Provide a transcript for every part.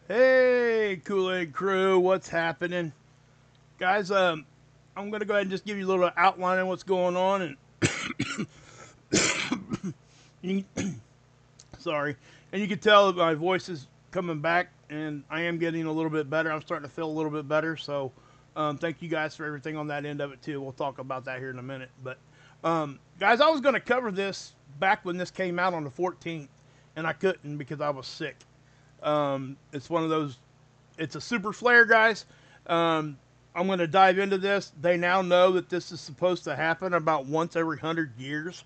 Hey, Kool-aid Krew, what's happening? Guys, I'm going to go ahead and just give you a little outline on what's going on. And you, sorry. And you can tell that my voice is coming back, and I am getting a little bit better. I'm starting to feel a little bit better. So thank you guys for everything on that end of it, too. We'll talk about that here in a minute. But, guys, I was going to cover this back when this came out on the 14th, and I couldn't because I was sick. It's one of those, it's a super flare, guys. I'm going to dive into this. They now know that this is supposed to happen about once every 100 years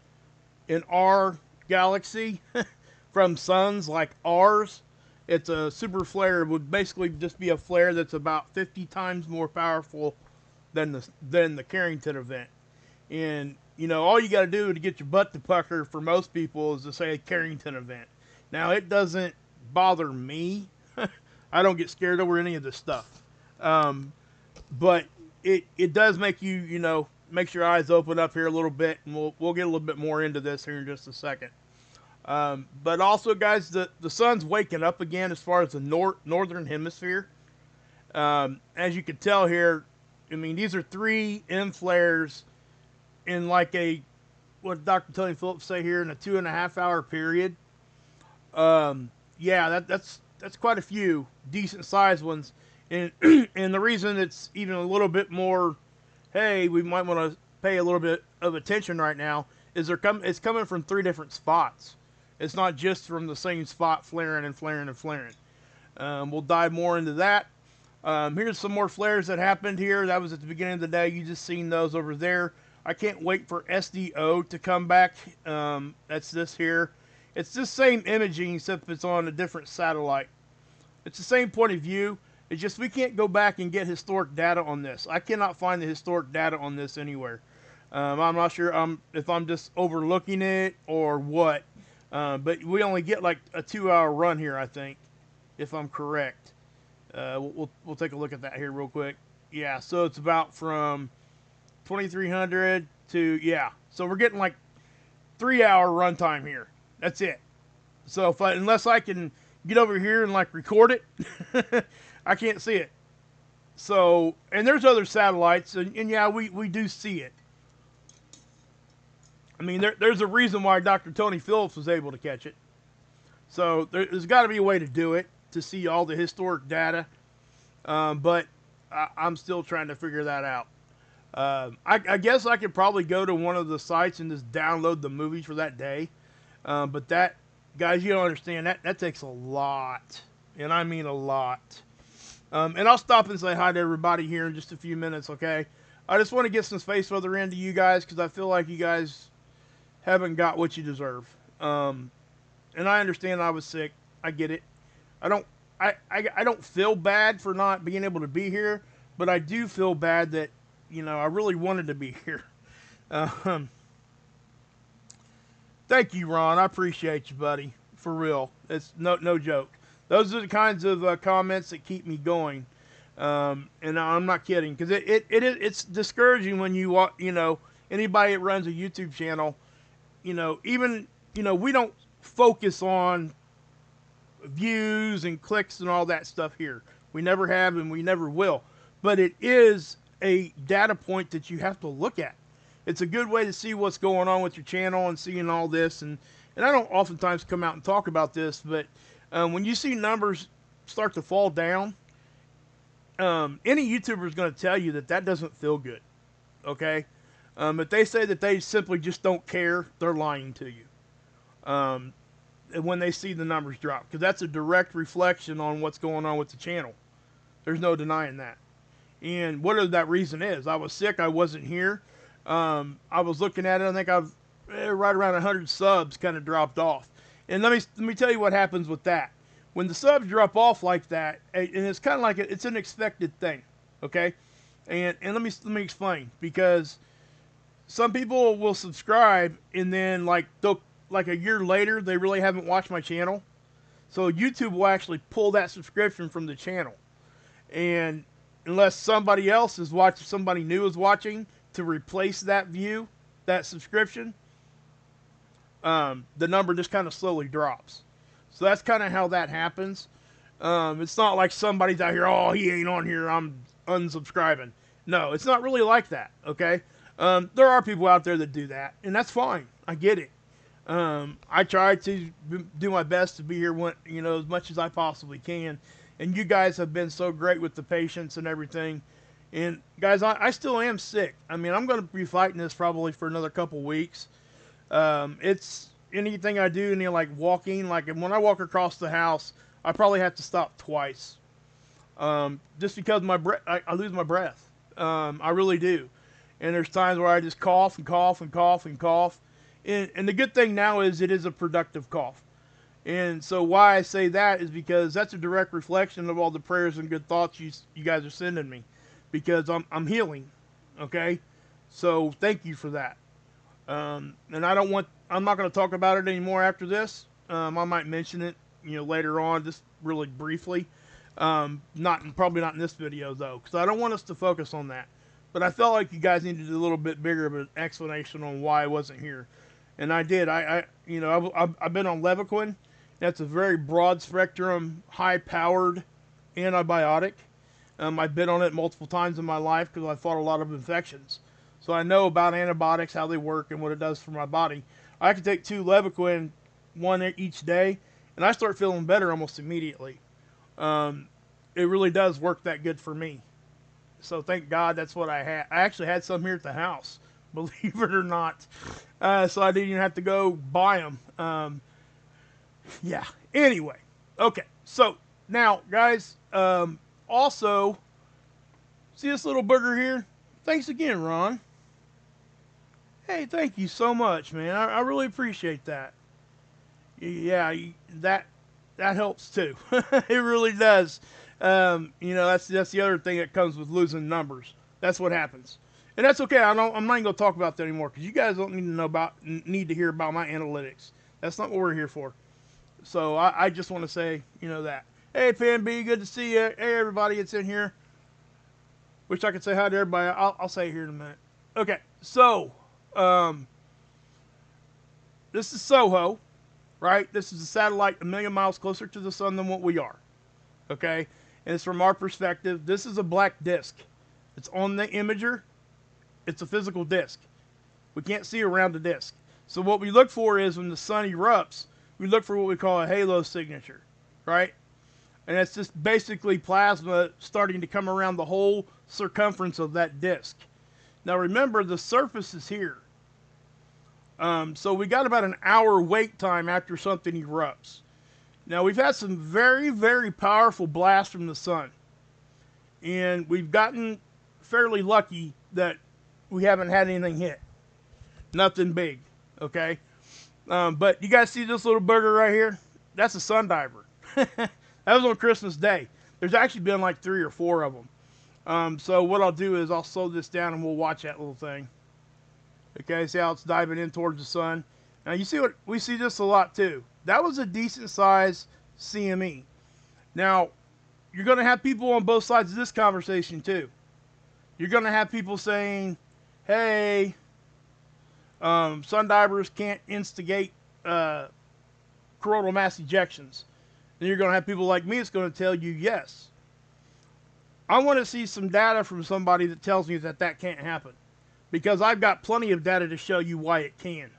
in our galaxy from suns like ours. It's a super flare. It would basically just be a flare that's about 50 times more powerful than the Carrington event. And you know, all you got to do to get your butt to pucker for most people is to say a Carrington event. Now, it doesn't bother me. I don't get scared over any of this stuff. Um, but it does make you, you know, makes your eyes open up here a little bit, and we'll get a little bit more into this here in just a second. But also, guys, the sun's waking up again as far as the northern hemisphere. As you can tell here, I mean, these are three M flares in like a, what Dr. Tony Phillips say here, in a 2.5 hour period. Yeah, that's quite a few decent sized ones, and and the reason it's even a little bit more, hey, we might want to pay a little bit of attention right now, is it's coming from three different spots. It's not just from the same spot flaring and flaring and flaring. We'll dive more into that. Here's some more flares that happened here. That was at the beginning of the day. You just seen those over there. I can't wait for SDO to come back. That's this here. It's the same imaging except it's on a different satellite. It's the same point of view. It's just we can't go back and get historic data on this. I cannot find the historic data on this anywhere. I'm not sure if I'm just overlooking it or what. But we only get like a 2 hour run here, I think, if I'm correct. We'll take a look at that here real quick. Yeah, so it's about from 2300 to, yeah. So we're getting like 3 hour runtime here. That's it. So unless I can get over here and like record it, I can't see it. So, and there's other satellites, and yeah, we do see it. I mean, there's a reason why Dr. Tony Phillips was able to catch it. So there's got to be a way to do it to see all the historic data, but I'm still trying to figure that out. I guess I could probably go to one of the sites and just download the movies for that day. But that, guys, you don't understand, that takes a lot. And I mean a lot. And I'll stop and say hi to everybody here in just a few minutes, okay? I just want to get some space weather into you guys because I feel like you guys haven't got what you deserve. And I understand I was sick. I get it. I don't I don't feel bad for not being able to be here, but I do feel bad that, you know, I really wanted to be here. Um, Thank you, Ron. I appreciate you, buddy. For real. It's no joke. Those are the kinds of comments that keep me going. And I'm not kidding, because it's discouraging when you know, anybody that runs a YouTube channel, you know, even, you know, we don't focus on views and clicks and all that stuff here. We never have and we never will. But it is a data point that you have to look at. It's a good way to see what's going on with your channel and seeing all this. And I don't oftentimes come out and talk about this, but when you see numbers start to fall down, any YouTuber is going to tell you that that doesn't feel good. Okay? If they say that they simply just don't care, they're lying to you. When they see the numbers drop, because that's a direct reflection on what's going on with the channel. There's no denying that. And whatever that reason is, I was sick, I wasn't here. I was looking at it, I think I've right around 100 subs kind of dropped off. And let me tell you what happens with that. When the subs drop off like that, and it's kind of like it's an expected thing, okay? And let me explain, because some people will subscribe and then like a year later they really haven't watched my channel. So YouTube will actually pull that subscription from the channel. And unless somebody else is watching, somebody new is watching to replace that view, that subscription, the number just kind of slowly drops. So that's kind of how that happens. It's not like somebody's out here, oh, he ain't on here, I'm unsubscribing. No, it's not really like that, okay? There are people out there that do that, and that's fine. I get it. I try to do my best to be here when, as much as I possibly can. And you guys have been so great with the patience and everything. And guys, I still am sick. I mean, I'm going to be fighting this probably for another couple weeks. It's anything I do, like walking, like when I walk across the house, I probably have to stop twice. Just because I lose my breath. I really do. And there's times where I just cough and cough and cough and cough. And the good thing now is it is a productive cough. And so why I say that is because that's a direct reflection of all the prayers and good thoughts you guys are sending me. Because I'm healing. Okay? So thank you for that. And I'm not going to talk about it anymore after this. I might mention it, later on, just really briefly. Probably not in this video though, because I don't want us to focus on that. But I felt like you guys needed a little bit bigger of an explanation on why I wasn't here. And I did. I've been on Levaquin. That's a very broad spectrum, high powered antibiotic. I've been on it multiple times in my life because I fought a lot of infections. So I know about antibiotics, how they work, and what it does for my body. I can take 2 Levaquin, 1 each day, and I start feeling better almost immediately. It really does work that good for me. So thank God that's what I had. I actually had some here at the house, believe it or not. So I didn't even have to go buy them. Yeah. Anyway. Okay. So now, guys, also, see this little booger here? Thanks again, Ron. Hey, thank you so much, man. I really appreciate that. Yeah, that helps too. It really does. That's the other thing that comes with losing numbers. That's what happens, and that's okay. I'm not even gonna talk about that anymore because you guys don't need to hear about my analytics. That's not what we're here for. So I just want to say, that. Hey, Pan B, good to see you. Hey, everybody, it's in here. Wish I could say hi to everybody. I'll say it here in a minute. Okay, so this is Soho, right? This is a satellite 1 million miles closer to the sun than what we are. Okay, and it's from our perspective. This is a black disk. It's on the imager. It's a physical disk. We can't see around the disk. So what we look for is when the sun erupts, we look for what we call a halo signature, right? And it's just basically plasma starting to come around the whole circumference of that disk. Now remember, the surface is here. So we got about an hour wait time after something erupts. Now we've had some very, very powerful blasts from the sun. And we've gotten fairly lucky that we haven't had anything hit. Nothing big, okay? But you guys see this little booger right here? That's a sun diver. That was on Christmas Day. There's actually been like 3 or 4 of them. So what I'll do is I'll slow this down and we'll watch that little thing. Okay, see how it's diving in towards the sun. Now you see we see this a lot too. That was a decent size CME. Now, you're going to have people on both sides of this conversation too. You're going to have people saying, hey, sun divers can't instigate coronal mass ejections. Then you're going to have people like me that's going to tell you yes. I want to see some data from somebody that tells me that can't happen. Because I've got plenty of data to show you why it can.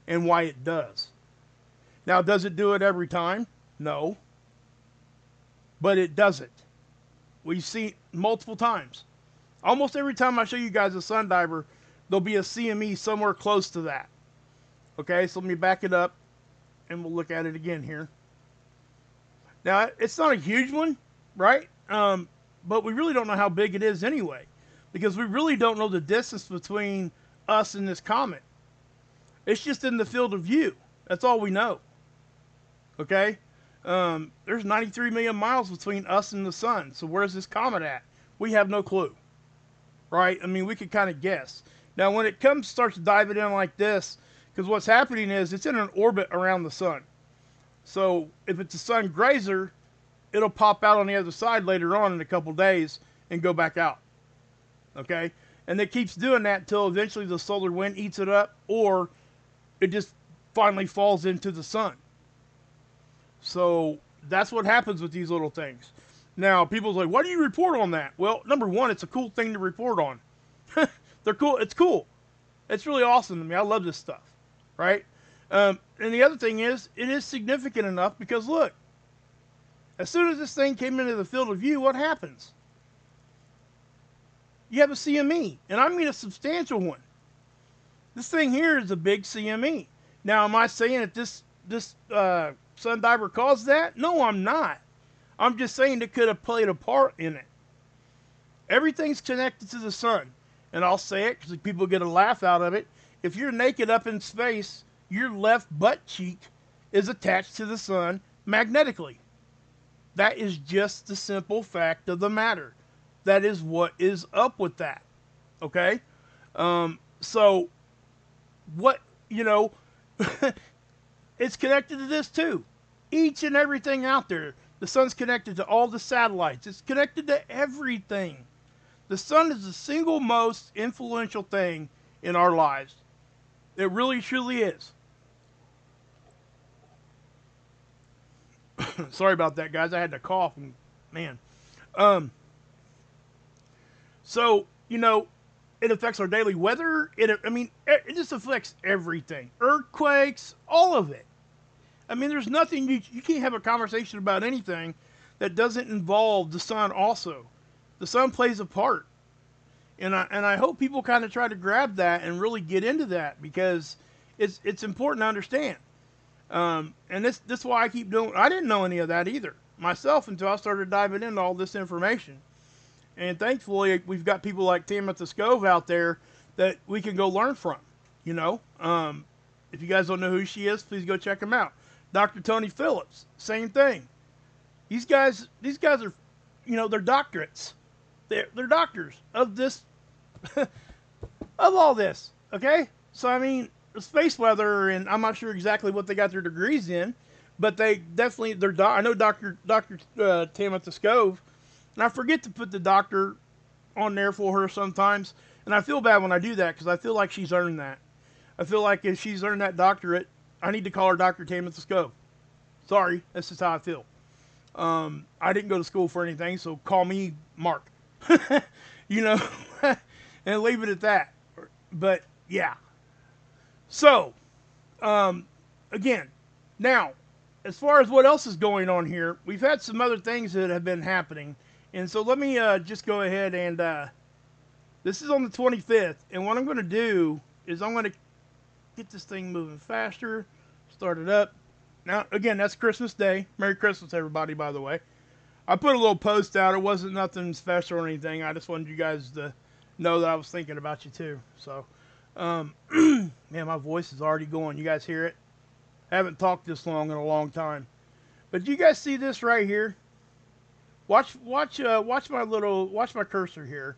And why it does. Now, does it do it every time? No. But it does it. We've seen multiple times. Almost every time I show you guys a sun diver, there'll be a CME somewhere close to that. Okay, so let me back it up. And we'll look at it again here. Now, it's not a huge one, right? But we really don't know how big it is anyway. Because we really don't know the distance between us and this comet. It's just in the field of view. That's all we know. Okay? There's 93 million miles between us and the sun. So where's this comet at? We have no clue. Right? I mean, we could kind of guess. Now, when it starts diving in like this, because what's happening is it's in an orbit around the sun. So if it's a sun grazer, it'll pop out on the other side later on in a couple days and go back out. Okay? And it keeps doing that until eventually the solar wind eats it up, or it just finally falls into the sun. So That's what happens with these little things. Now, people's like, why do you report on that? Well, number one, it's a cool thing to report on. They're cool. It's cool. It's really awesome to me. I love this stuff, right? And the other thing is, it is significant enough because look, as soon as this thing came into the field of view, what happens? You have a CME, and I mean a substantial one. This thing here is a big CME. Now, am I saying that this sun diver caused that? No, I'm not. I'm just saying it could have played a part in it. Everything's connected to the sun. And I'll say it because people get a laugh out of it. If you're naked up in space, your left butt cheek is attached to the sun magnetically. That is just the simple fact of the matter. That is what is up with that. Okay? So, what, it's connected to this too. Each and everything out there. The sun's connected to all the satellites. It's connected to everything. The sun is the single most influential thing in our lives. It really, truly is. Sorry about that, guys. I had to cough. And, man. So, it affects our daily weather. It just affects everything. Earthquakes, all of it. I mean, there's nothing, you can't have a conversation about anything that doesn't involve the sun also. The sun plays a part. And I hope people kind of try to grab that and really get into that because it's important to understand. And this is why I keep doing, I didn't know any of that either myself until I started diving into all this information. And thankfully, we've got people like Timothy Scove out there that we can go learn from, If you guys don't know who she is, please go check them out. Dr. Tony Phillips, same thing. These guys are, they're doctorates. They're doctors of this, of all this, okay? So, I mean, space weather, and I'm not sure exactly what they got their degrees in, but they definitely, I know Dr. Timothy Scove, and I forget to put the doctor on there for her sometimes, and I feel bad when I do that because I feel like she's earned that. I feel like if she's earned that doctorate, I need to call her Dr. Timothy Scove. Sorry, that's just how I feel. I didn't go to school for anything, so call me Mark. And leave it at that. But, yeah. So, again, now, as far as what else is going on here, we've had some other things that have been happening. And so let me just go ahead and, this is on the 25th. And what I'm going to do is I'm going to get this thing moving faster, start it up. Now, again, that's Christmas Day. Merry Christmas, everybody, by the way. I put a little post out. It wasn't nothing special or anything. I just wanted you guys to know that I was thinking about you, too. So, man, my voice is already going. You guys hear it? I haven't talked this long in a long time. But do you guys see this right here? Watch my cursor here.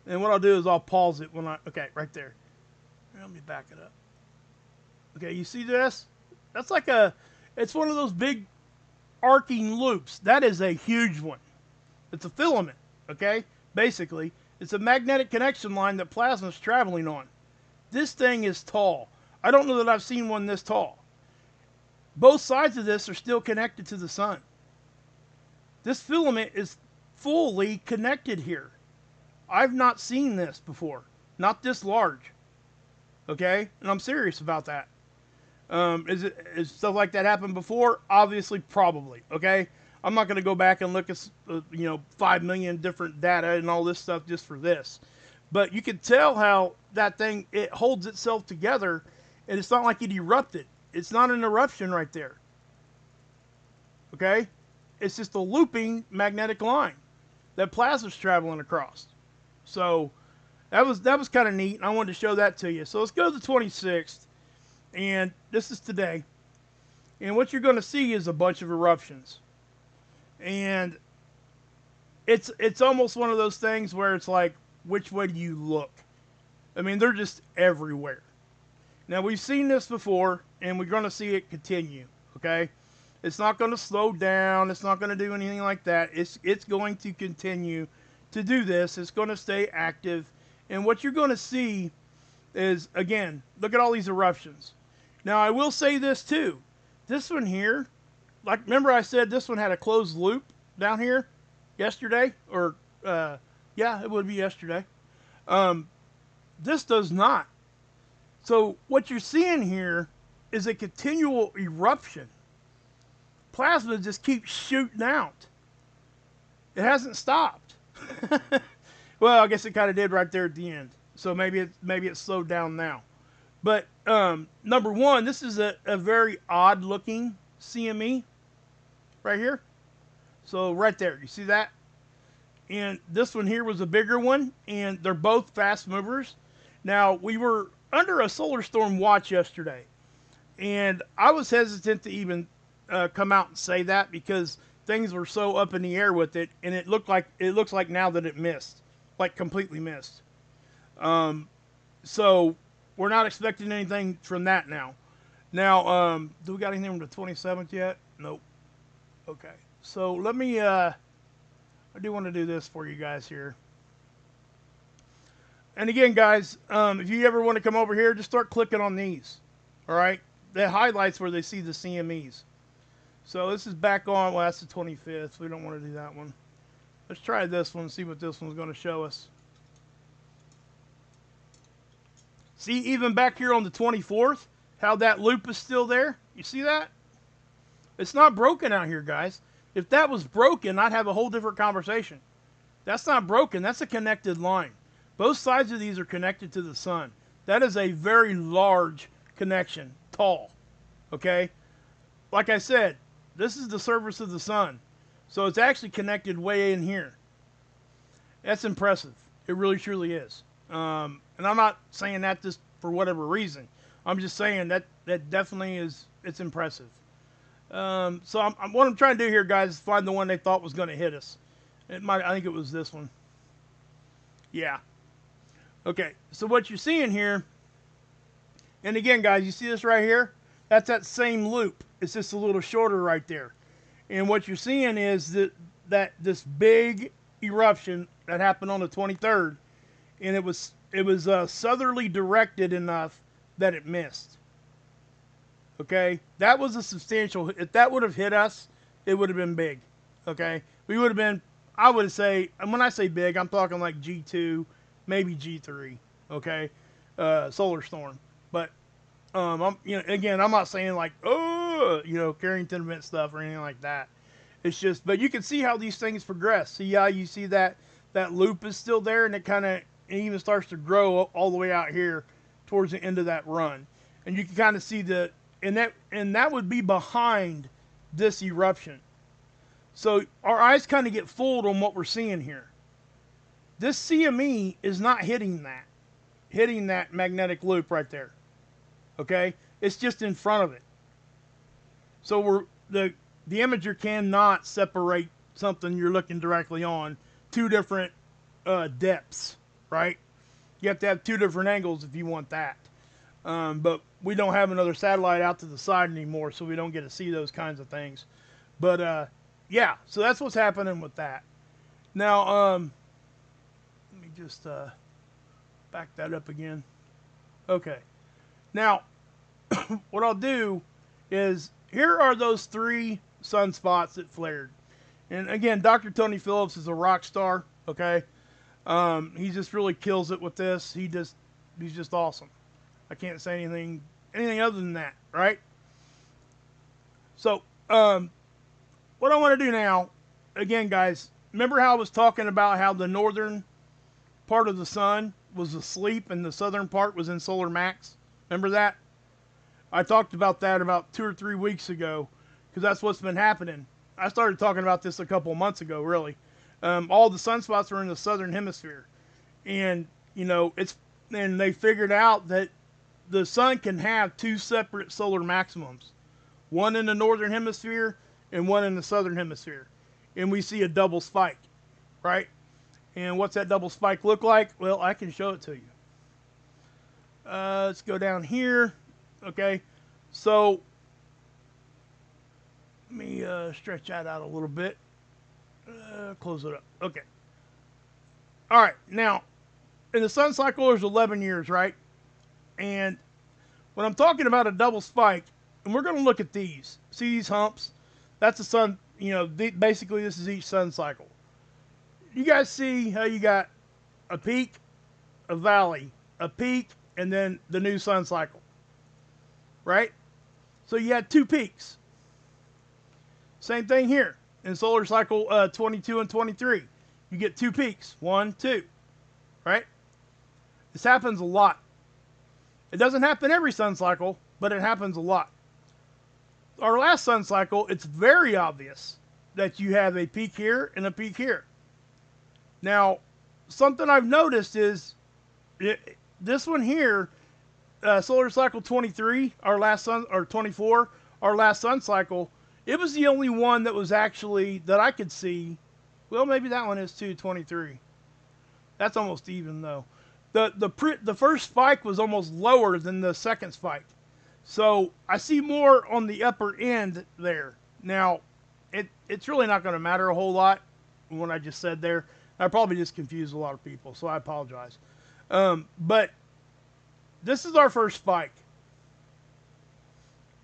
And what I'll do is I'll pause it okay, right there. Let me back it up. Okay, you see this? That's like it's one of those big arcing loops. That is a huge one. It's a filament, okay? Basically, it's a magnetic connection line that plasma's traveling on. This thing is tall. I don't know that I've seen one this tall. Both sides of this are still connected to the sun. This filament is fully connected here. I've not seen this before. Not this large. Okay? And I'm serious about that. Is stuff like that happened before? Obviously, probably. Okay? I'm not going to go back and look at 5 million different data and all this stuff just for this. But you can tell how that thing, it holds itself together, and it's not like it erupted. It's not an eruption right there. Okay? It's just a looping magnetic line that plasma's traveling across. So that was kind of neat, and I wanted to show that to you. So let's go to the 26th, and this is today. And what you're going to see is a bunch of eruptions. And it's almost one of those things where it's like, which way do you look? I mean, they're just everywhere. Now, we've seen this before, and we're going to see it continue, okay? It's not going to slow down. It's not going to do anything like that. It's going to continue to do this. It's going to stay active. And what you're going to see is, again, look at all these eruptions. Now, I will say this, too. This one here, like, remember I said this one had a closed loop down here yesterday? Or, yeah, it would be yesterday. This does not. So what you're seeing here is a continual eruption. Plasma just keeps shooting out. It hasn't stopped. Well, I guess it kind of did right there at the end. So maybe it's slowed down now. But number one, this is a very odd looking CME right here. So right there, you see that? And this one here was a bigger one, and they're both fast movers. Now, we were under a solar storm watch yesterday, and I was hesitant to even come out and say that because things were so up in the air with it, and it looks like now that it missed, like completely missed. So we're not expecting anything from that now. Now, do we got anything from the 27th yet? Nope. Okay. So let me, I do want to do this for you guys here. And again, guys, if you ever want to come over here, just start clicking on these. All right? That highlights where they see the CMEs. So this is back on, well, that's the 25th. We don't want to do that one. Let's try this one and see what this one's going to show us. See, even back here on the 24th, how that loop is still there? You see that? It's not broken out here, guys. If that was broken, I'd have a whole different conversation. That's not broken. That's a connected line. Both sides of these are connected to the sun. That is a very large connection. Tall. Okay? Like I said, this is the surface of the sun. So it's actually connected way in here. That's impressive. It really, truly is. And I'm not saying that just for whatever reason. I'm just saying that definitely is, it's impressive. So what I'm trying to do here, guys, is find the one they thought was going to hit us. I think it was this one. Yeah. Okay, so what you're seeing here, and again, guys, you see this right here? That's that same loop. It's just a little shorter right there. And what you're seeing is that this big eruption that happened on the 23rd, and it was southerly directed enough that it missed. Okay, that was a substantial. If that would have hit us, it would have been big. Okay, we would have been. I would say, and when I say big, I'm talking like G2, maybe G3. Okay, solar storm. But again, I'm not saying like Carrington event stuff or anything like that. It's just, but you can see how these things progress. See how you see that loop is still there, and it even starts to grow all the way out here towards the end of that run, and you can kind of see and that would be behind this eruption. So our eyes kind of get fooled on what we're seeing here. This CME is not hitting that magnetic loop right there. Okay, it's just in front of it. So the imager cannot separate something you're looking directly on two different depths, right? You have to have two different angles if you want that. But we don't have another satellite out to the side anymore, so we don't get to see those kinds of things. But yeah, so that's what's happening with that. Now, let me just back that up again. Okay. Now, what I'll do is, here are those 3 sunspots that flared. And again, Dr. Tony Phillips is a rock star, okay? He just really kills it with this. He's just awesome. I can't say anything other than that, right? So, what I want to do now, again, guys, remember how I was talking about how the northern part of the sun was asleep and the southern part was in solar max? Remember that? I talked about that about 2 or 3 weeks ago, because that's what's been happening. I started talking about this a couple of months ago, really. All the sunspots are in the southern hemisphere, and and they figured out that the sun can have 2 separate solar maximums, one in the northern hemisphere and one in the southern hemisphere, and we see a double spike, right? And what's that double spike look like? Well, I can show it to you. Let's go down here. Okay, so let me stretch that out a little bit. Close it up. Okay. All right, now, in the sun cycle, there's 11 years, right? And when I'm talking about a double spike, and we're going to look at these. See these humps? That's the sun. You know, basically this is each sun cycle. You guys see how you got a peak, a valley, a peak, and then the new sun cycle, right? So you had two peaks. Same thing here in solar cycle 22 and 23. You get two peaks, 1, 2, right? This happens a lot. It doesn't happen every sun cycle, but it happens a lot. Our last sun cycle, it's very obvious that you have a peak here and a peak here. Now, something I've noticed is this one here, solar cycle 23, our last sun, or 24, our last sun cycle, it was the only one that was actually, that I could see. Well, maybe that one is too, 23. That's almost even though. The first spike was almost lower than the second spike. So I see more on the upper end there. Now, it's really not going to matter a whole lot what I just said there. I probably just confused a lot of people, so I apologize. But this is our first spike.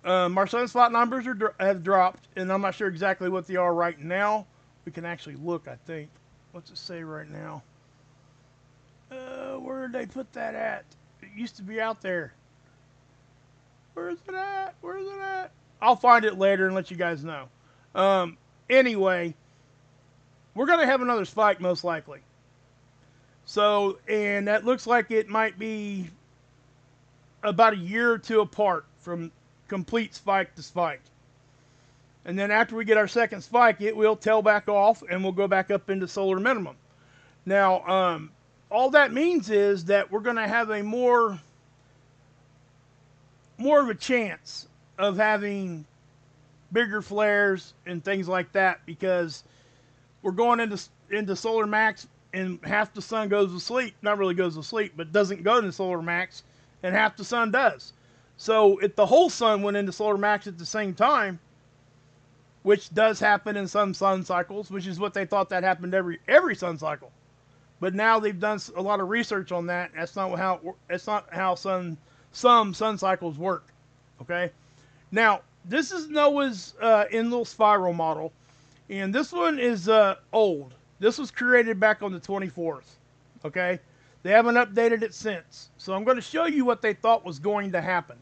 Our sunspot numbers have dropped, and I'm not sure exactly what they are right now. We can actually look, I think. What's it say right now? Where did they put that at? It used to be out there. Where is it at? Where is it at? I'll find it later and let you guys know. Anyway, we're going to have another spike most likely. So, and that looks like it might be about a year or two apart from complete spike to spike. And then after we get our second spike, it will tail back off and we'll go back up into solar minimum. Now, all that means is that we're going to have a more of a chance of having bigger flares and things like that, because we're going into solar max and half the sun goes to sleep. Not really goes to sleep, but doesn't go into solar max, and half the sun does. So if the whole sun went into solar max at the same time, which does happen in some sun cycles, which is what they thought that happened every sun cycle. But now they've done a lot of research on that. That's not how some sun cycles work. Okay. Now this is NOAA's Enlil spiral model, and this one is old. This was created back on the 24th. Okay. They haven't updated it since. So I'm going to show you what they thought was going to happen.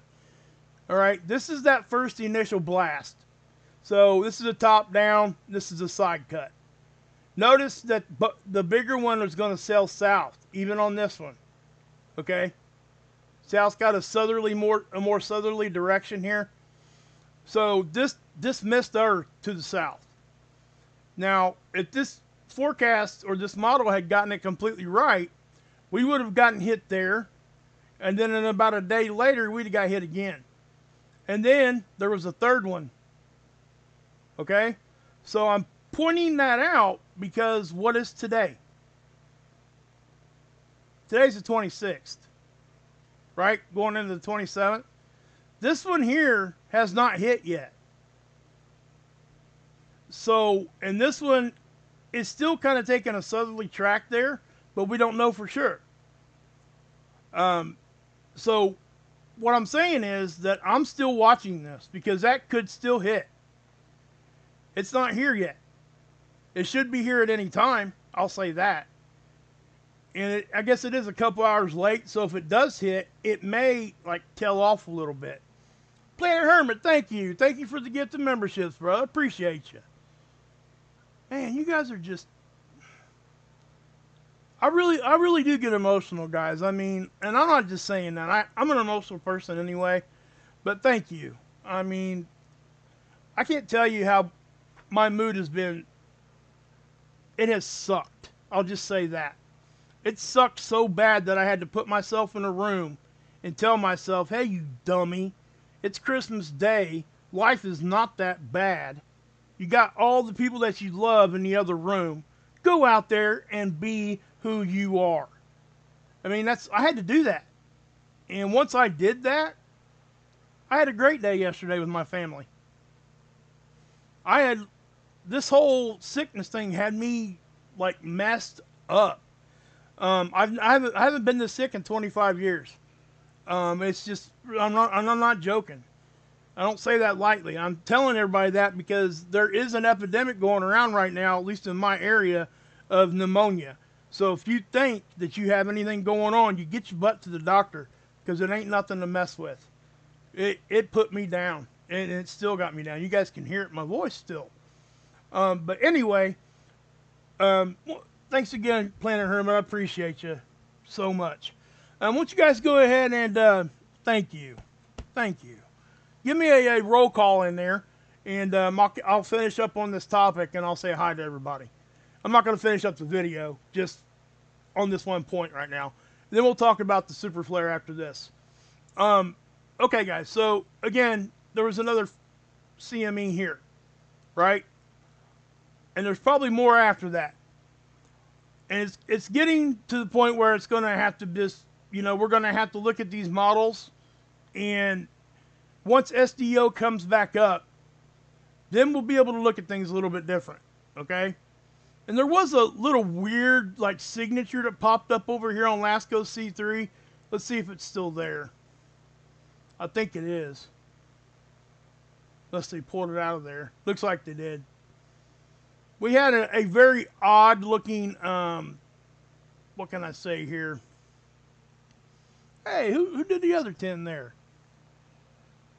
All right. This is that first initial blast. So this is a top down. This is a side cut. Notice that the bigger one is going to sail south, even on this one. Okay? South's got a more southerly direction here. So this missed Earth to the south. Now, if this forecast or this model had gotten it completely right, we would have gotten hit there, and then in about a day later, we'd have got hit again. And then there was a third one. Okay? So I'm pointing that out because what is today? Today's the 26th, right? Going into the 27th. This one here has not hit yet. So, and this one is still kind of taking a southerly track there, but we don't know for sure. So what I'm saying is that I'm still watching this because that could still hit. It's not here yet. It should be here at any time. I'll say that. And I guess it is a couple hours late, so if it does hit, it may like tail off a little bit. Planet Hermit, thank you. Thank you for the gift of memberships, bro. I appreciate you. Man, you guys are just... I really do get emotional, guys. I mean, and I'm not just saying that. I'm an emotional person anyway, but thank you. I mean, I can't tell you how my mood has been. It has sucked. I'll just say that. It sucked so bad that I had to put myself in a room and tell myself, hey, you dummy, it's Christmas Day. Life is not that bad. You got all the people that you love in the other room. Go out there and be who you are. I mean, I had to do that. And once I did that, I had a great day yesterday with my family. This whole sickness thing had me like messed up. I haven't been this sick in 25 years. It's just, I'm not joking. I don't say that lightly. I'm telling everybody that because there is an epidemic going around right now, at least in my area, of pneumonia. So if you think that you have anything going on, you get your butt to the doctor because it ain't nothing to mess with. It put me down, and it still got me down. You guys can hear it in my voice still. But anyway, well, thanks again, Planet Hermit. I appreciate you so much. I want you guys to go ahead and thank you. Thank you. Give me a roll call in there, and I'll finish up on this topic, and I'll say hi to everybody. I'm not going to finish up the video, just on this one point right now. Then we'll talk about the super flare after this. Okay, guys. So, again, there was another CME here, right? And there's probably more after that. And it's getting to the point where it's going to have to just, we're going to have to look at these models, and once SDO comes back up, then we'll be able to look at things a little bit different, okay? And there was a little weird, signature that popped up over here on LASCO C3. Let's see if it's still there. I think it is. Unless they pulled it out of there. Looks like they did. We had a very odd-looking, what can I say here? Hey, who did the other 10 there?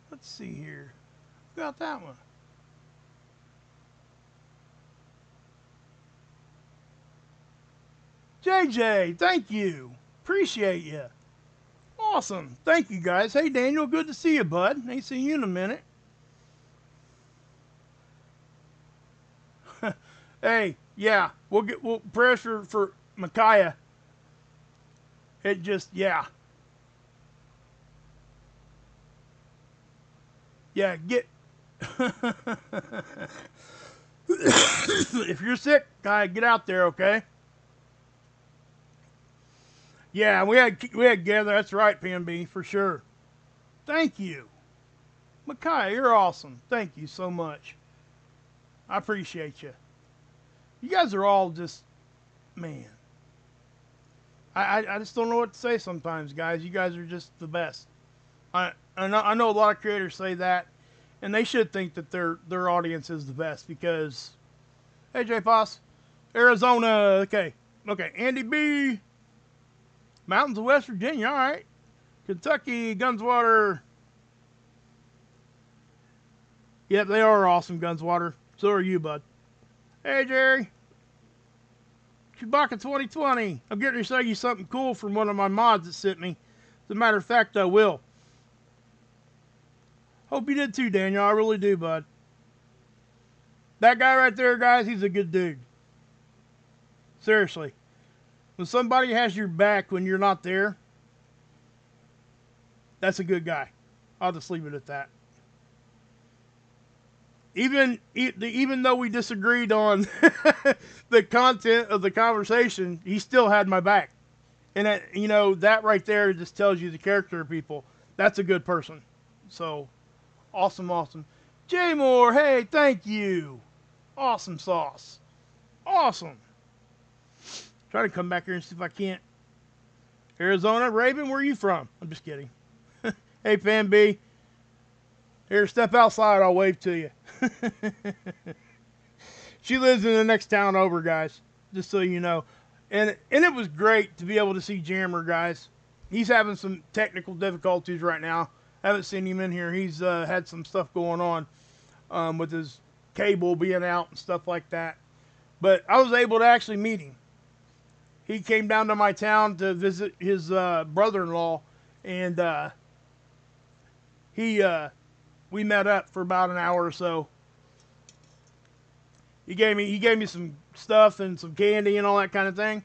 Let's see here. Who got that one? JJ, thank you. Appreciate you. Awesome. Thank you, guys. Hey, Daniel, good to see you, bud. Ain't seen you in a minute. Hey, yeah, we'll pressure for Micaiah. It just, yeah. Yeah, get... If you're sick, guy, get out there, okay? Yeah, we had together. That's right, PMB, for sure. Thank you. Micaiah, you're awesome. Thank you so much. I appreciate you. You guys are all just, man. I just don't know what to say sometimes, guys. You guys are just the best. I know a lot of creators say that, and they should think that their audience is the best because, hey, J Poss, Arizona, okay, Andy B, Mountains of West Virginia, all right, Kentucky, Gunswater. Yep, they are awesome, Gunswater. So are you, bud. Hey, Jerry. Chewbacca 2020. I'm getting to show you something cool from one of my mods that sent me. As a matter of fact, I will. Hope you did too, Daniel. I really do, bud. That guy right there, guys, he's a good dude. Seriously. When somebody has your back when you're not there, that's a good guy. I'll just leave it at that. Even though we disagreed on the content of the conversation, he still had my back. And that, that right there just tells you the character of people. That's a good person. So, awesome. Jay Moore, hey, thank you. Awesome sauce. Awesome. Try to come back here and see if I can't. Arizona, Raven, where are you from? I'm just kidding. Hey, Fan B. Here, step outside. I'll wave to you. She lives in the next town over, guys. Just so you know. And it was great to be able to see Jammer, guys. He's having some technical difficulties right now. I haven't seen him in here. He's had some stuff going on with his cable being out and stuff like that. But I was able to actually meet him. He came down to my town to visit his brother-in-law, and we met up for about an hour or so. He gave me some stuff and some candy and all that kind of thing.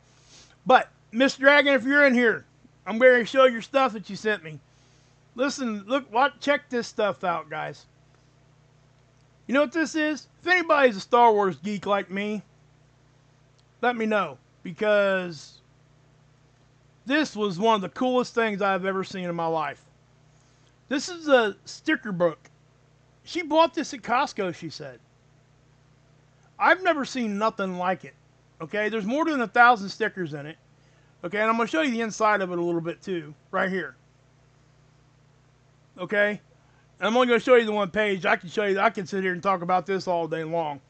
But Miss Dragon, if you're in here, I'm going to show your stuff that you sent me. Listen, check this stuff out, guys. You know what this is? If anybody's a Star Wars geek like me, let me know, because this was one of the coolest things I've ever seen in my life. This is a sticker book. She bought this at Costco, she said. I've never seen nothing like it. Okay, there's more than 1,000 stickers in it. Okay, and I'm going to show you the inside of it a little bit too, right here. Okay, I'm only going to show you the one page. I can show you. I can sit here and talk about this all day long.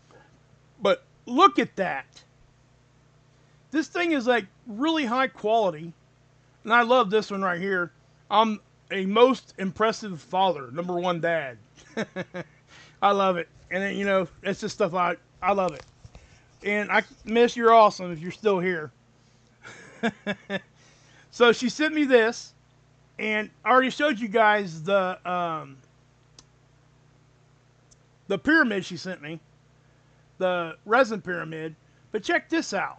But look at that. This thing is like really high quality. And I love this one right here. I'm a most impressive father. Number one dad. I love it. And then, you know, it's just stuff I love it. And Miss, you're awesome if you're still here. So she sent me this. And I already showed you guys the pyramid she sent me. The resin pyramid. But check this out.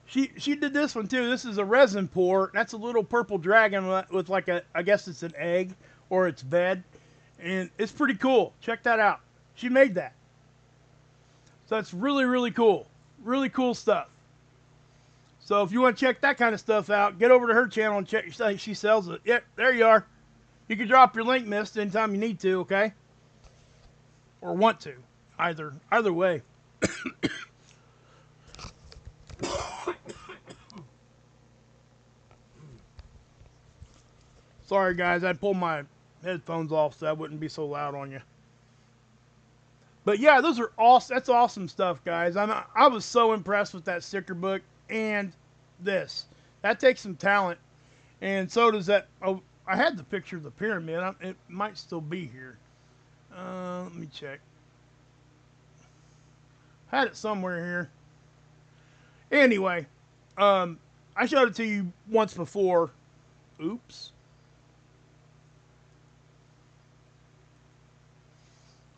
She did this one too. This is a resin pour. That's a little purple dragon with like I guess it's an egg or its bed. And it's pretty cool. Check that out. She made that. So that's really, really cool. Really cool stuff. So if you want to check that kind of stuff out, get over to her channel and check. She sells it. Yep, there you are. You can drop your link, miss, anytime you need to, okay? Or want to. Either way. Sorry, guys. I pulled my headphones off so I wouldn't be so loud on you. But yeah, those are awesome. That's awesome stuff, guys. I was so impressed with that sticker book and this. That takes some talent, and so does that. Oh, I had the picture of the pyramid. It might still be here. Let me check. Had it somewhere here. Anyway, I showed it to you once before. Oops.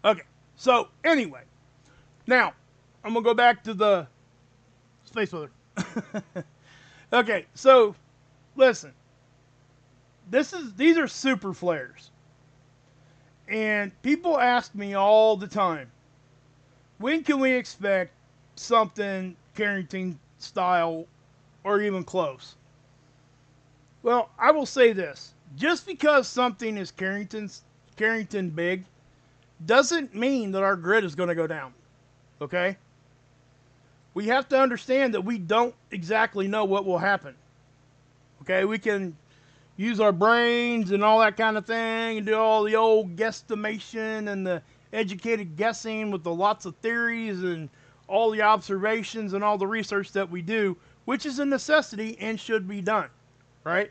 Okay, so anyway, now I'm gonna go back to the space weather. Okay, so listen, these are super flares, and people ask me all the time, when can we expect something Carrington style or even close? Well, I will say this: just because something is Carrington big doesn't mean that our grid is going to go down. Okay? We have to understand that we don't exactly know what will happen. Okay? We can use our brains and all that kind of thing and do all the old guesstimation and the educated guessing with the lots of theories and all the observations and all the research that we do, which is a necessity and should be done. Right?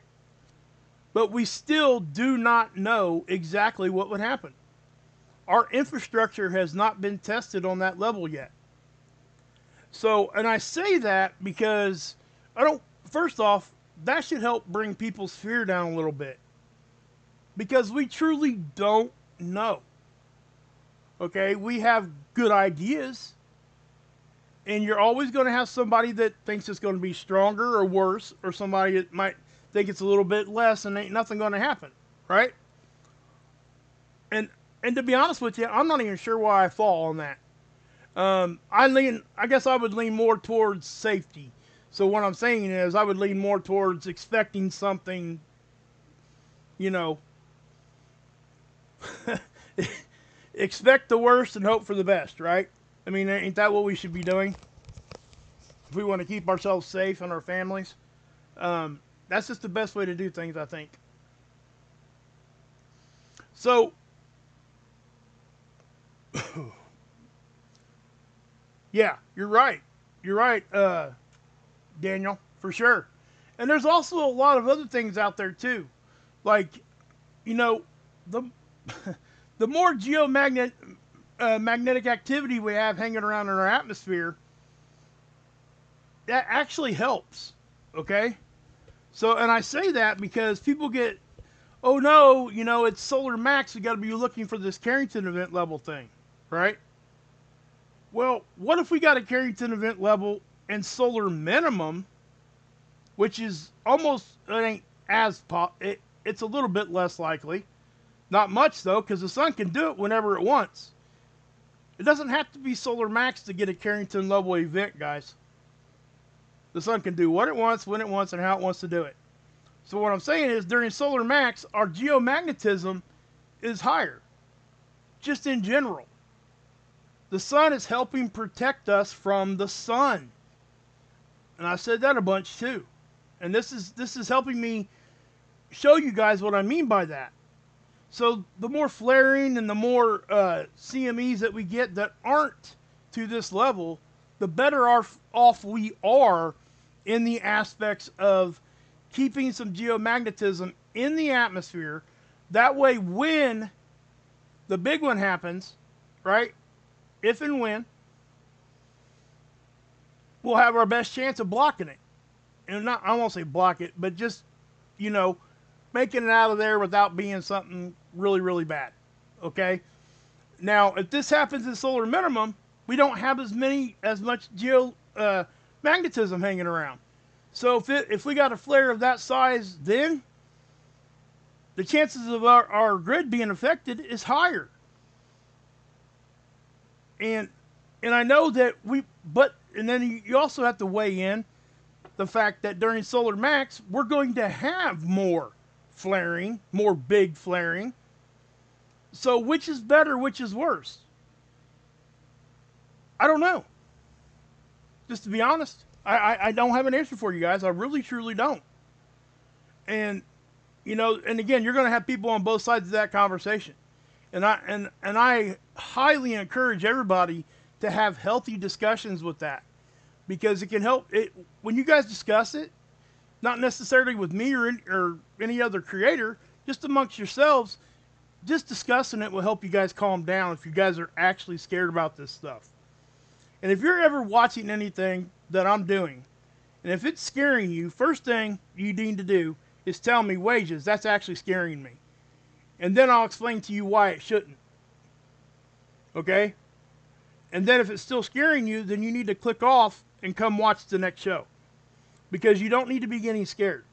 But we still do not know exactly what would happen. Our infrastructure has not been tested on that level yet. So, and I say that because first off, that should help bring people's fear down a little bit. Because we truly don't know. Okay, we have good ideas. And you're always going to have somebody that thinks it's going to be stronger or worse, or somebody that might think it's a little bit less and ain't nothing going to happen. Right? And to be honest with you, I'm not even sure why I fall on that. I guess I would lean more towards safety. So what I'm saying is I would lean more towards expecting something, you know, expect the worst and hope for the best, right? I mean, ain't that what we should be doing? If we want to keep ourselves safe and our families. That's just the best way to do things, I think. So, yeah, you're right. You're right, Daniel, for sure. And there's also a lot of other things out there too. Like, you know, the the more magnetic activity we have hanging around in our atmosphere, that actually helps. Okay? So, and I say that because people get, oh no, you know, it's solar max, we got to be looking for this Carrington event level thing, right? Well, what if we got a Carrington event level and solar minimum, which is almost, it ain't as it's a little bit less likely. Not much though, because the sun can do it whenever it wants. It doesn't have to be solar max to get a Carrington level event, guys. The sun can do what it wants, when it wants, and how it wants to do it. So what I'm saying is, during solar max, our geomagnetism is higher. Just in general. The sun is helping protect us from the sun. And I said that a bunch too. And this is helping me show you guys what I mean by that. So the more flaring and the more CMEs that we get that aren't to this level, the better off we are in the aspects of keeping some geomagnetism in the atmosphere. That way, when the big one happens, right, if and when, we'll have our best chance of blocking it. And not, I won't say block it, but just, you know, making it out of there without being something really, really bad. Okay? Now, if this happens in solar minimum, we don't have as much magnetism hanging around. So if we got a flare of that size, then the chances of our grid being affected is higher. And I know that and then you also have to weigh in the fact that during solar max, we're going to have more flaring, more big flaring. So which is better, which is worse? I don't know. Just to be honest, I don't have an answer for you guys. I really, truly don't. And, you know, and again, you're going to have people on both sides of that conversation. And I highly encourage everybody to have healthy discussions with that, because it can help it when you guys discuss it, not necessarily with me or any other creator, just amongst yourselves. Just discussing it will help you guys calm down if you guys are actually scared about this stuff. And if you're ever watching anything that I'm doing, and if it's scaring you, first thing you need to do is tell me, Wages, that's actually scaring me. And then I'll explain to you why it shouldn't. Okay? And then if it's still scaring you, then you need to click off and come watch the next show. Because you don't need to be getting scared.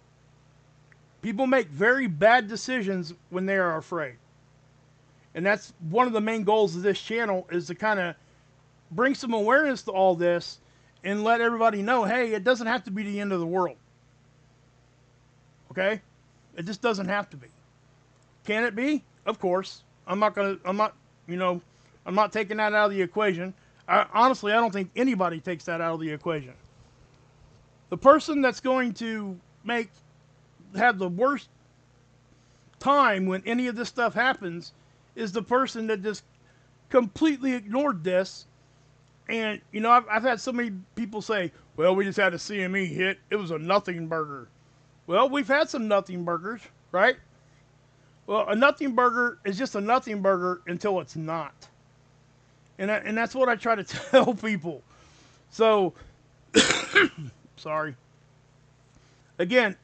People make very bad decisions when they are afraid. And that's one of the main goals of this channel, is to kind of bring some awareness to all this and let everybody know, hey, it doesn't have to be the end of the world. Okay? It just doesn't have to be. Can it be? Of course. I'm not taking that out of the equation. Honestly, I don't think anybody takes that out of the equation. The person that's going to have the worst time when any of this stuff happens is the person that just completely ignored this. And, you know, I've had so many people say, well, we just had a CME hit. It was a nothing burger. Well, we've had some nothing burgers, right? Well, a nothing burger is just a nothing burger until it's not. And that's what I try to tell people. So, sorry. Again,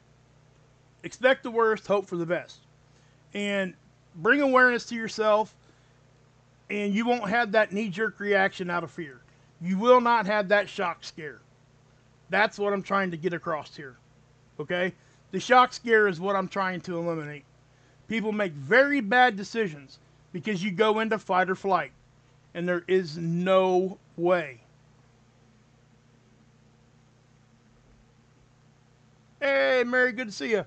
expect the worst, hope for the best. And bring awareness to yourself, and you won't have that knee-jerk reaction out of fear. You will not have that shock scare. That's what I'm trying to get across here. Okay? The shock scare is what I'm trying to eliminate. People make very bad decisions because you go into fight or flight. And there is no way. Hey, Mary, good to see you.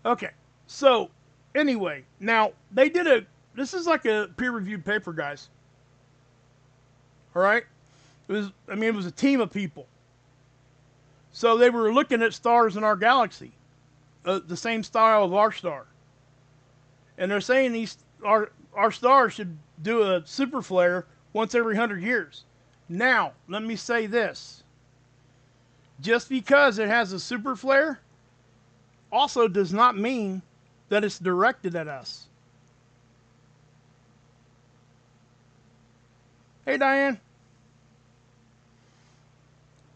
Okay, so anyway, now they did this is like a peer-reviewed paper, guys. All right? It was a team of people. So they were looking at stars in our galaxy, the same style of our star. And they're saying our star should do a super flare once every 100 years. Now, let me say this. Just because it has a super flare also does not mean that it's directed at us. Hey, Diane.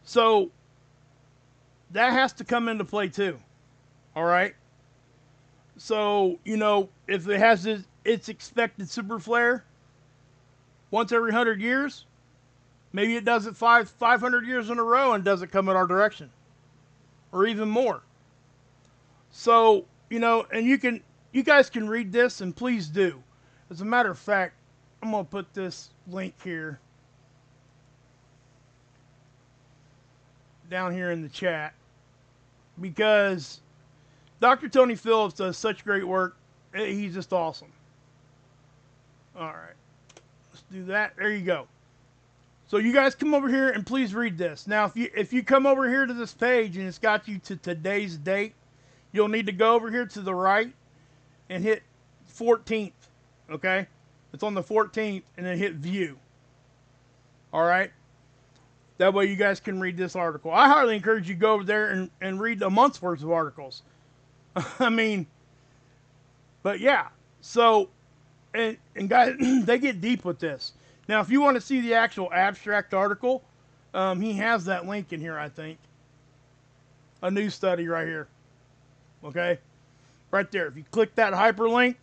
So, that has to come into play too. All right? So, you know, if it has its expected super flare once every 100 years, maybe it does it 500 years in a row and doesn't come in our direction. Or even more. So, you know, and you guys can read this, and please do. As a matter of fact, I'm going to put this link here down here in the chat, because Dr. Tony Phillips does such great work. He's just awesome. All right. Let's do that. There you go. So you guys come over here and please read this. Now, if you come over here to this page and it's got you to today's date, you'll need to go over here to the right and hit 14th, okay? It's on the 14th, and then hit view. All right? That way you guys can read this article. I highly encourage you to go over there and read a month's worth of articles. I mean, but yeah. So, and guys, they get deep with this. Now, if you want to see the actual abstract article, he has that link in here, I think. A new study right here. Okay? Right there. If you click that hyperlink,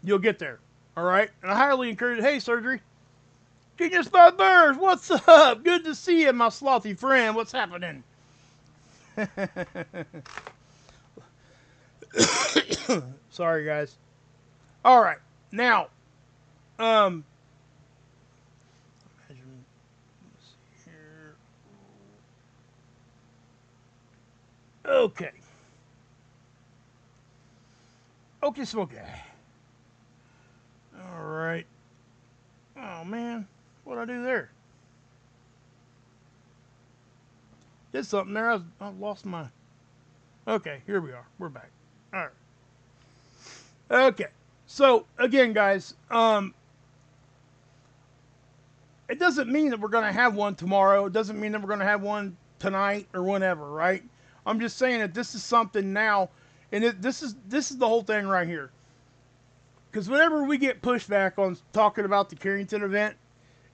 you'll get there. All right? And I highly encourage, hey, Surgery. Genius by Birds, what's up? Good to see you, my slothy friend. What's happening? Sorry, guys. All right. Now, okay. Okay, smoke. All right. Oh, man. What'd I do there? Did something there. I lost my... Okay, here we are. We're back. All right. Okay. So, again, guys, it doesn't mean that we're going to have one tomorrow. It doesn't mean that we're going to have one tonight or whenever, right? I'm just saying that this is something now, and this is the whole thing right here. Because whenever we get pushback on talking about the Carrington event,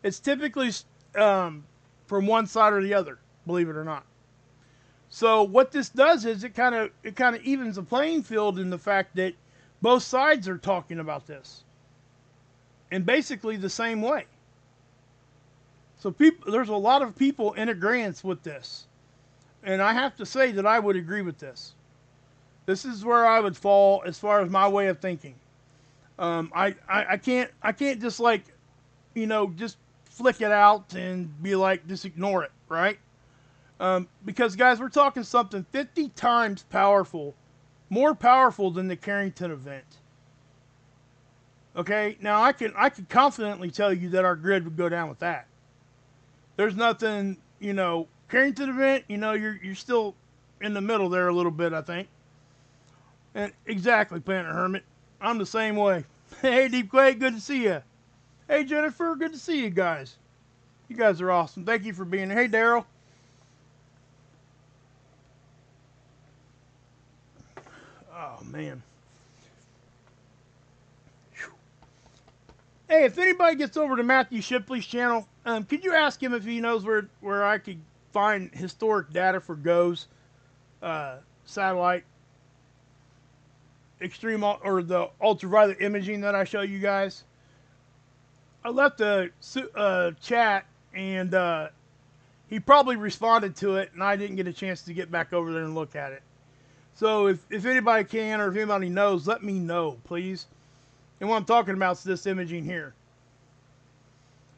it's typically from one side or the other, believe it or not. So what this does is it kind of evens the playing field in the fact that both sides are talking about this in basically the same way. So there's a lot of people in agreement with this, and I have to say that I would agree with this. This is where I would fall as far as my way of thinking. I can't just like, just flick it out and be like, just ignore it, right? Because guys, we're talking something 50 times powerful, more powerful than the Carrington event. Okay, now I can confidently tell you that our grid would go down with that. There's nothing, Carrington event, you're still in the middle there a little bit, I think. And exactly, Planet Hermit. I'm the same way. Hey, Deep Quake, good to see you. Hey, Jennifer, good to see you guys. You guys are awesome. Thank you for being here. Hey, Daryl. Oh, man. Hey, if anybody gets over to Matthew Shipley's channel, could you ask him if he knows where I could find historic data for Go's satellite extreme or the ultraviolet imaging that I show you guys? I left a chat and he probably responded to it, and I didn't get a chance to get back over there and look at it. So if anybody can, or if anybody knows, let me know, please. And what I'm talking about is this imaging here.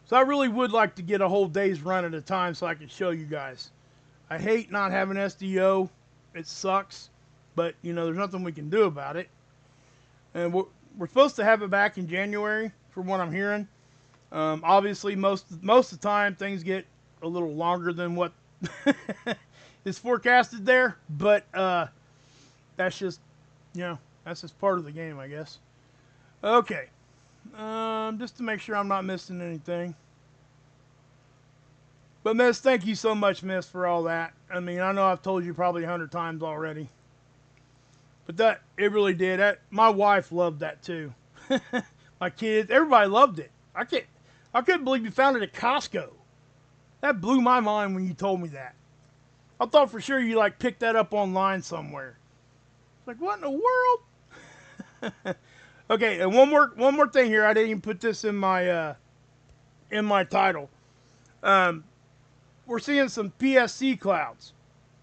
So I really would like to get a whole day's run at a time so I can show you guys. I hate not having SDO. It sucks. But, there's nothing we can do about it. And we're supposed to have it back in January, from what I'm hearing. Obviously, most of the time, things get a little longer than what is forecasted there. But that's just, that's just part of the game, I guess. Okay. Just to make sure I'm not missing anything. But, Miss, thank you so much, Miss, for all that. I mean, I know I've told you probably 100 times already. But it really did. My wife loved that, too. My kids, everybody loved it. I couldn't believe you found it at Costco. That blew my mind when you told me that. I thought for sure you, picked that up online somewhere. Like, what in the world? Okay, and one more thing here. I didn't even put this in my title. We're seeing some PSC clouds.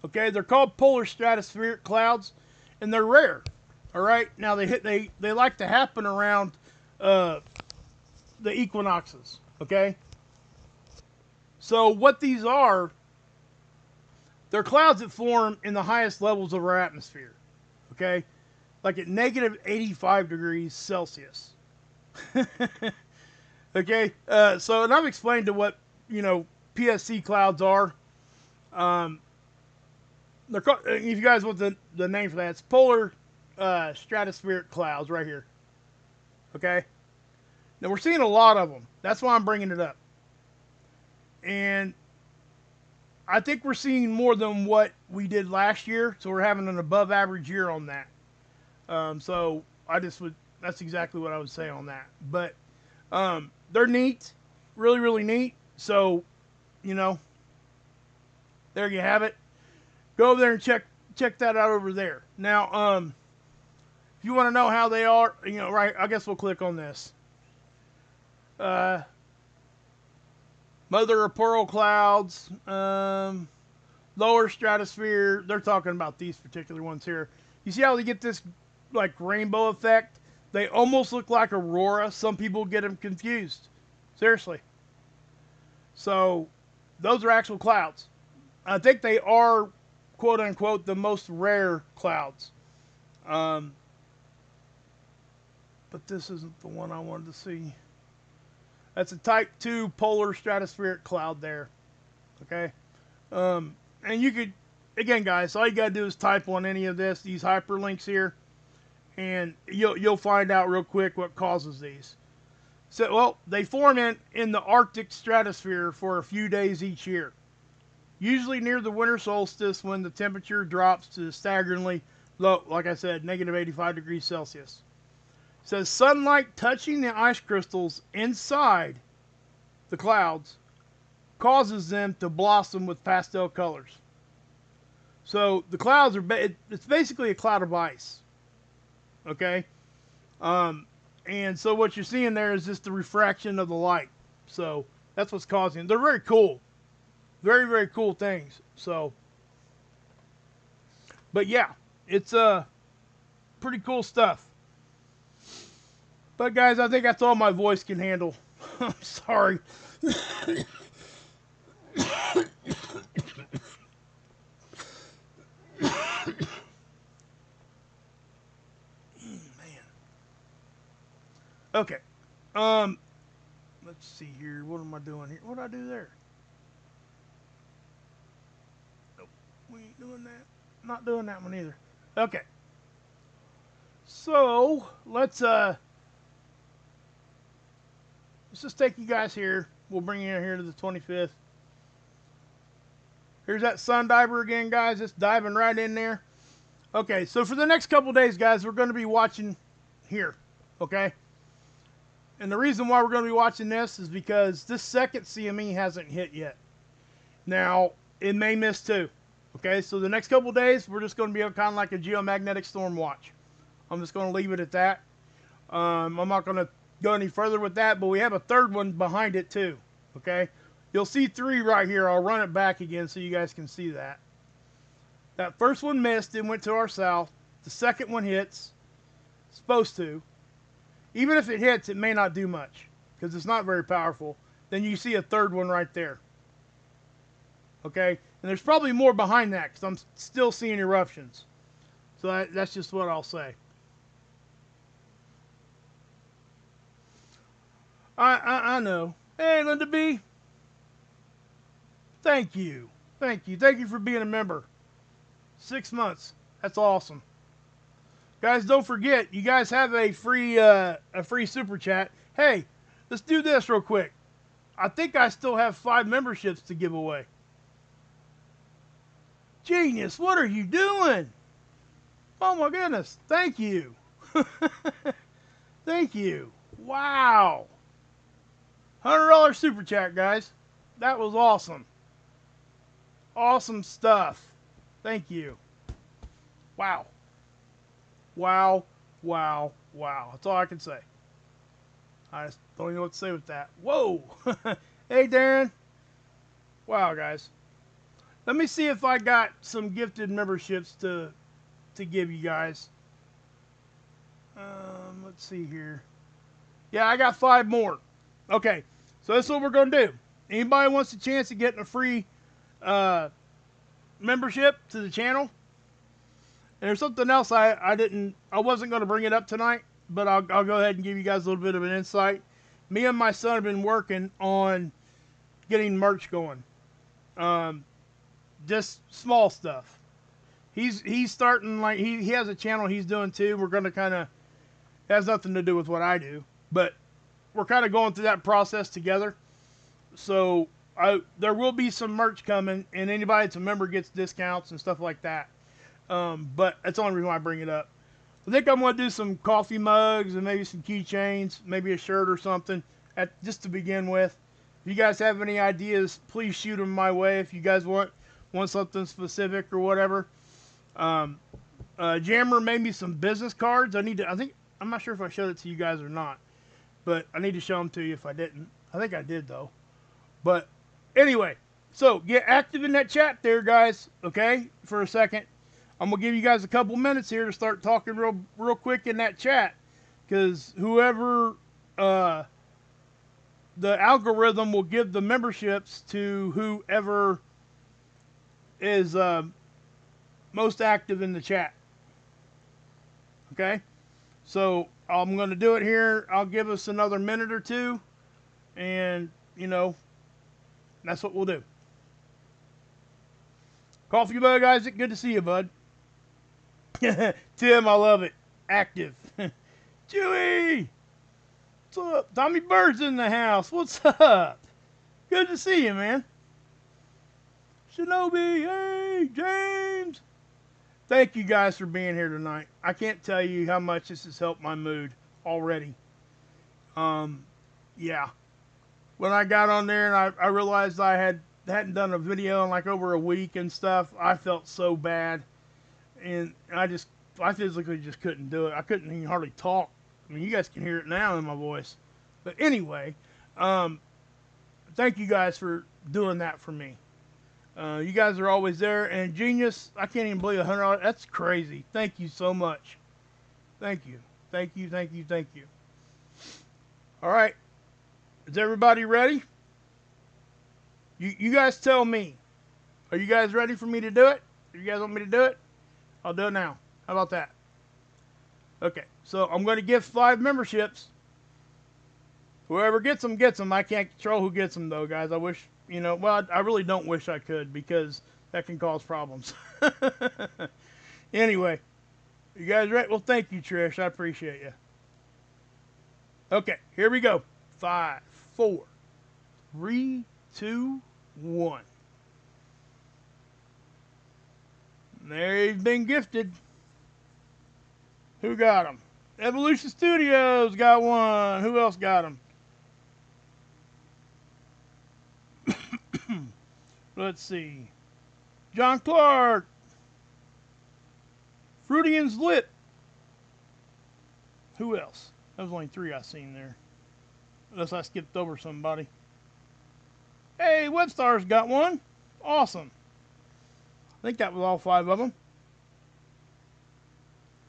Okay, they're called polar stratospheric clouds, and they're rare. All right, now they like to happen around the equinoxes. Okay, so what these are, they're clouds that form in the highest levels of our atmosphere. Okay. Like at negative 85 degrees Celsius. Okay, so and I've explained to what PSC clouds are. They're called, if you guys want the name for that, it's polar stratospheric clouds right here. Okay? Now we're seeing a lot of them. That's why I'm bringing it up. And I think we're seeing more than what we did last year, so we're having an above average year on that. So I just would, that's exactly what I would say on that. But they're neat, really, really neat. So, you know, there you have it. Go over there and check that out over there. Now, if you want to know how they are, you know, right? I guess we'll click on this. Mother of pearl clouds, lower stratosphere. They're talking about these particular ones here. You see how they get this like rainbow effect? They almost look like aurora. Some people get them confused. Seriously. So those are actual clouds. I think they are, quote unquote, the most rare clouds. But this isn't the one I wanted to see. That's a type 2 polar stratospheric cloud there. Okay. And you could, again, guys, all you got to do is type on any of this, these hyperlinks here, and you'll find out real quick what causes these. So, well, they form in the Arctic stratosphere for a few days each year. Usually near the winter solstice when the temperature drops to staggeringly low, like I said, negative 85 degrees Celsius. It says sunlight touching the ice crystals inside the clouds causes them to blossom with pastel colors. So the clouds are, it's basically a cloud of ice. Okay? And so what you're seeing there is just the refraction of the light. So that's what's causing it. They're very cool. Very, very cool things. So, but yeah, it's pretty cool stuff. But guys, I think that's all my voice can handle. I'm sorry. Man. Okay. Let's see here. What am I doing here? What did I do there? Nope. We ain't doing that. Not doing that one either. Okay. So let's just take you guys here. We'll bring you in here to the 25th. Here's that sun diver again, guys. It's diving right in there. Okay, so for the next couple days, guys, we're going to be watching here. Okay? And the reason why we're going to be watching this is because this second CME hasn't hit yet. Now, it may miss too. Okay, so the next couple days, we're just going to be kind of like a geomagnetic storm watch. I'm just going to leave it at that. I'm not going to go any further with that, but we have a third one behind it too. Okay, you'll see 3 right here. I'll run it back again so you guys can see that. That first one missed and went to our south. The second one hits. It's supposed to. Even if it hits, it may not do much because it's not very powerful. Then you see a third one right there. Okay, and there's probably more behind that because I'm still seeing eruptions. So that's just what I'll say. I know. Hey, Linda B. Thank you. Thank you. Thank you for being a member. 6 months. That's awesome. Guys, don't forget, you guys have a free super chat. Hey, let's do this real quick. I think I still have 5 memberships to give away. Genius, what are you doing? Oh my goodness. Thank you. Thank you. Wow. $100 super chat, guys. That was awesome. Awesome stuff. Thank you. Wow. Wow. Wow. Wow. That's all I can say. I just don't even know what to say with that. Whoa. Hey, Darren. Wow, guys. Let me see if I got some gifted memberships to give you guys. Let's see here. Yeah, I got 5 more. Okay, so that's what we're going to do. Anybody wants a chance of getting a free membership to the channel? And there's something else I wasn't going to bring it up tonight, but I'll go ahead and give you guys a little bit of an insight. Me and my son have been working on getting merch going. Just small stuff. he's starting, like, he has a channel he's doing too. We're gonna kind of, has nothing to do with what I do, but we're kind of going through that process together. So there will be some merch coming, and anybody that's a member gets discounts and stuff like that. But that's the only reason why I bring it up. I think I'm going to do some coffee mugs and maybe some keychains, maybe a shirt or something, just to begin with. If you guys have any ideas, please shoot them my way. If you guys want something specific or whatever. Jammer made me some business cards. I'm not sure if I showed it to you guys or not, but I need to show them to you if I didn't. I think I did though. But anyway, so get active in that chat there, guys. Okay, for a second. I'm gonna give you guys a couple minutes here to start talking real quick in that chat, because whoever the algorithm will give the memberships to whoever is most active in the chat. Okay, so I'm gonna do it here. I'll give us another minute or two, and that's what we'll do. Coffee Bug Isaac, good to see you, bud. Tim, I love it. Active. Chewy! What's up? Tommy Bird's in the house. What's up? Good to see you, man. Shinobi, hey, James. Thank you guys for being here tonight. I can't tell you how much this has helped my mood already. Yeah. When I got on there and I realized I hadn't done a video in like over a week and stuff, I felt so bad. And I physically just couldn't do it. I couldn't even hardly talk. I mean, you guys can hear it now in my voice. But anyway, thank you guys for doing that for me. You guys are always there. And Genius, I can't even believe $100. That's crazy. Thank you so much. Thank you. Thank you, thank you, thank you. All right. Is everybody ready? You guys tell me. Are you guys ready for me to do it? If you guys want me to do it, I'll do it now. How about that? Okay, so I'm going to give 5 memberships. Whoever gets them, gets them. I can't control who gets them, though, guys. I wish, well, I really don't wish I could, because that can cause problems. Anyway, you guys ready? Well, thank you, Trish. I appreciate you. Okay, here we go. 5, 4, 3, 2, 1. They've been gifted. Who got them? Evolution Studios got one. Who else got them? Let's see. John Clark. Fruitian's Lit. Who else? That was only 3 I seen there. Unless I skipped over somebody. Hey, Webstar's got one. Awesome. I think that was all 5 of them.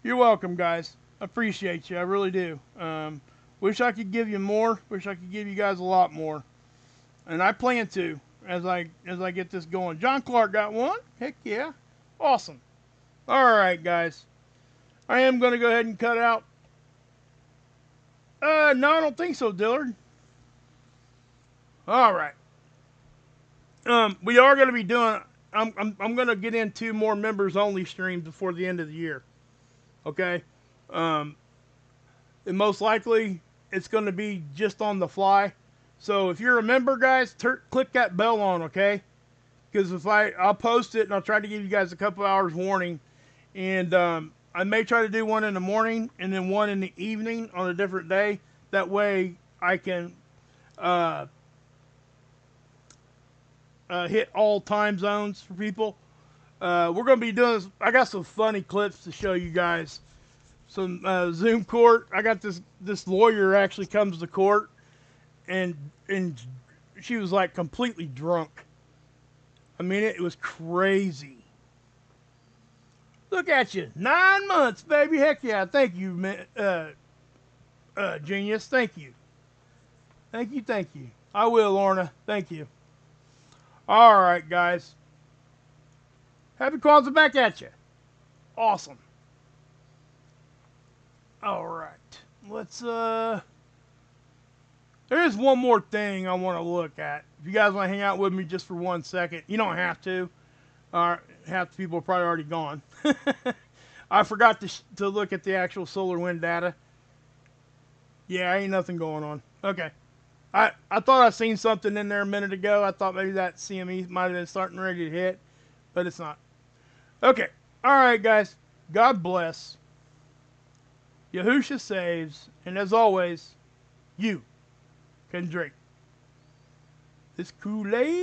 You're welcome, guys. I appreciate you. I really do. Wish I could give you more. Wish I could give you guys a lot more. And I plan to as I get this going. John Clark got one. Heck yeah. Awesome. All right, guys. I am going to go ahead and cut out. No, I don't think so, Dillard. All right. We are going to be doing... I'm going to get into more members-only streams before the end of the year. Okay? And most likely, it's going to be just on the fly. So if you're a member, guys, click that bell on, okay? Because I'll post it, and I'll try to give you guys a couple hours warning. And I may try to do one in the morning and then one in the evening on a different day. That way, I can... hit all time zones for people. We're going to be doing this. I got some funny clips to show you guys. Some Zoom court. I got this lawyer actually comes to court, and she was like completely drunk. I mean, it was crazy. Look at you. 9 months, baby. Heck yeah. Thank you, Genius. Thank you. Thank you, thank you. I will, Lorna. Thank you. All right, guys. Happy Kwanzaa back at you. Awesome. All right. Let's, there is one more thing I want to look at. If you guys want to hang out with me just for 1 second, you don't have to. Half the people are probably already gone. I forgot to look at the actual solar wind data. Yeah, ain't nothing going on. Okay. I thought I seen something in there a minute ago. I thought maybe that CME might have been starting ready to hit, but it's not. Okay. All right, guys. God bless. Yahusha saves. And as always, you can drink this Kool-Aid.